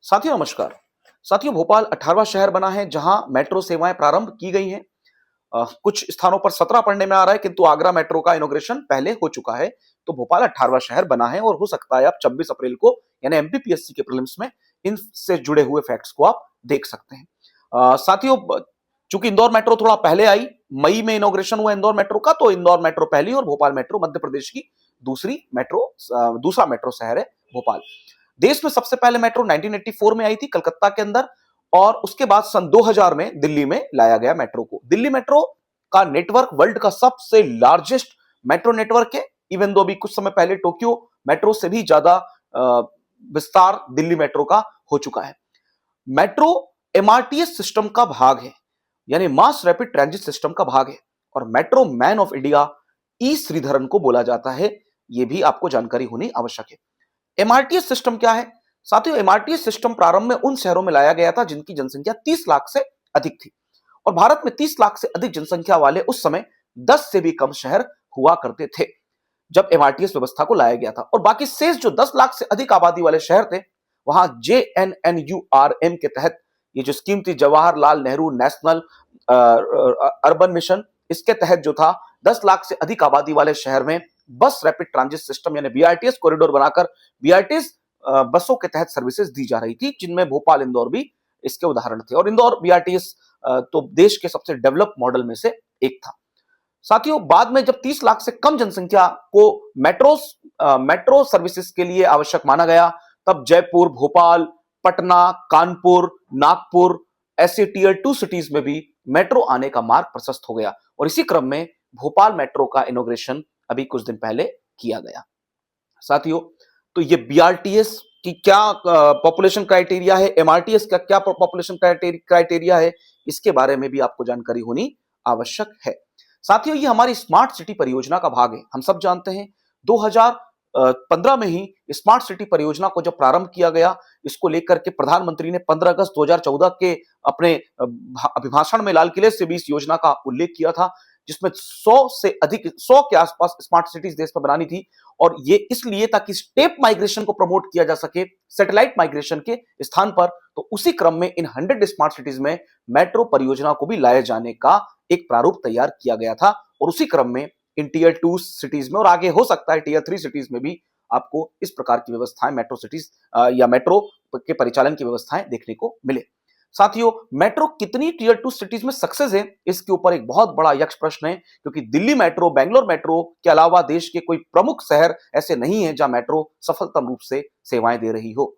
साथियों नमस्कार। साथियों भोपाल 18वां शहर बना है जहां मेट्रो सेवाएं प्रारंभ की गई हैं। कुछ स्थानों पर 17 पढ़ने में आ रहा है किंतु आगरा मेट्रो का इनॉग्रेशन पहले हो चुका है। तो भोपाल 18वां शहर बना है और हो सकता है आप 26 अप्रैल को यानी एमपीपीएससी के प्रीलिम्स में इनसे जुड़े हुए फैक्ट्स को आप देख सकते हैं। साथियों चूंकि इंदौर मेट्रो थोड़ा पहले आई, मई में इनॉग्रेशन हुआ इंदौर मेट्रो का, तो इंदौर मेट्रो पहली और भोपाल मेट्रो मध्य प्रदेश की दूसरा मेट्रो शहर है भोपाल। देश में सबसे पहले मेट्रो 1984 में आई थी कलकत्ता के अंदर, और उसके बाद सन 2000 में दिल्ली में लाया गया मेट्रो को। दिल्ली मेट्रो का नेटवर्क वर्ल्ड का सबसे लार्जेस्ट मेट्रो नेटवर्क है। इवन दो अभी कुछ समय पहले टोक्यो मेट्रो से भी ज्यादा विस्तार दिल्ली मेट्रो का हो चुका है। मेट्रो एमआरटीएस सिस्टम का भाग है, यानी मास रैपिड ट्रांजिट सिस्टम का भाग है, और मेट्रो मैन ऑफ इंडिया ई श्रीधरन को बोला जाता है। यह भी आपको जानकारी होनी आवश्यक है। एमआरटीएस सिस्टम क्या है? साथियों एमआरटीएस सिस्टम प्रारंभ में उन शहरों में लाया गया था जिनकी जनसंख्या 30 लाख से अधिक थी, और भारत में 30 लाख से अधिक जनसंख्या वाले उस समय 10 से भी कम शहर हुआ करते थे जब एमआरटीएस व्यवस्था को लाया गया था। और बाकी शेष जो 10 लाख से अधिक आबादी वाले शहर थे, वहां जेएनएनयूआरएम के तहत ये जो स्कीम थी, Jawaharlal Nehru national urban mission, इसके तहत जो था 10 लाख से अधिक आबादी वाले शहर में बस रैपिड ट्रांजिट सिस्टम यानी बीआरटीएस कॉरिडोर बनाकर बीआरटीएस बसों के तहत सर्विसेज दी जा रही थी, जिनमें भोपाल इंदौर भी इसके उदाहरण थे। और इंदौर बीआरटीएस तो देश के सबसे डेवलप मॉडल में से एक था। साथियों बाद में जब 30 लाख से कम जनसंख्या को मेट्रो सर्विसेज के लिए आवश्यक माना गया, तब जयपुर, भोपाल, पटना, कानपुर, नागपुर ऐसे टीयर 2 सिटीज में भी मेट्रो आने का मार्ग प्रशस्त हो गया, और इसी क्रम में भोपाल मेट्रो का इनॉग्रेशन अभी कुछ दिन पहले किया गया। साथियों तो ये बीआरटीएस की क्या पॉपुलेशन क्राइटेरिया है, एमआरटीएस का क्या पॉपुलेशन क्राइटेरिया है, इसके बारे में भी आपको जानकारी होनी आवश्यक है। साथियों ये हमारी स्मार्ट सिटी परियोजना का भाग है। हम सब जानते हैं 2015 में ही स्मार्ट सिटी परियोजना को जब प्रारंभ किया गया, इसको लेकर के प्रधानमंत्री ने 15 अगस्त 2014 के अपने अभिभाषण में लाल किले से भी इस योजना का उल्लेख किया था, जिसमें 100 के आसपास स्मार्ट सिटीज देश में बनानी थी। और ये इसलिए ताकि स्टेप माइग्रेशन को प्रमोट किया जा सके सैटेलाइट माइग्रेशन के स्थान पर। तो उसी क्रम में इन 100 स्मार्ट सिटीज में मेट्रो परियोजना को भी लाए जाने का एक प्रारूप तैयार किया गया था, और उसी क्रम में इन टीयर 2 सिटीज में और आगे हो सकता है टीयर 3 सिटीज में भी आपको इस प्रकार की व्यवस्थाएं मेट्रो सिटीज या मेट्रो के परिचालन की व्यवस्थाएं देखने को मिले। साथियों मेट्रो कितनी टीयर 2 सिटीज में सक्सेस है, इसके ऊपर एक बहुत बड़ा यक्ष प्रश्न है, क्योंकि दिल्ली मेट्रो, बेंगलोर मेट्रो के अलावा देश के कोई प्रमुख शहर ऐसे नहीं है जहां मेट्रो सफलतम रूप से सेवाएं दे रही हो।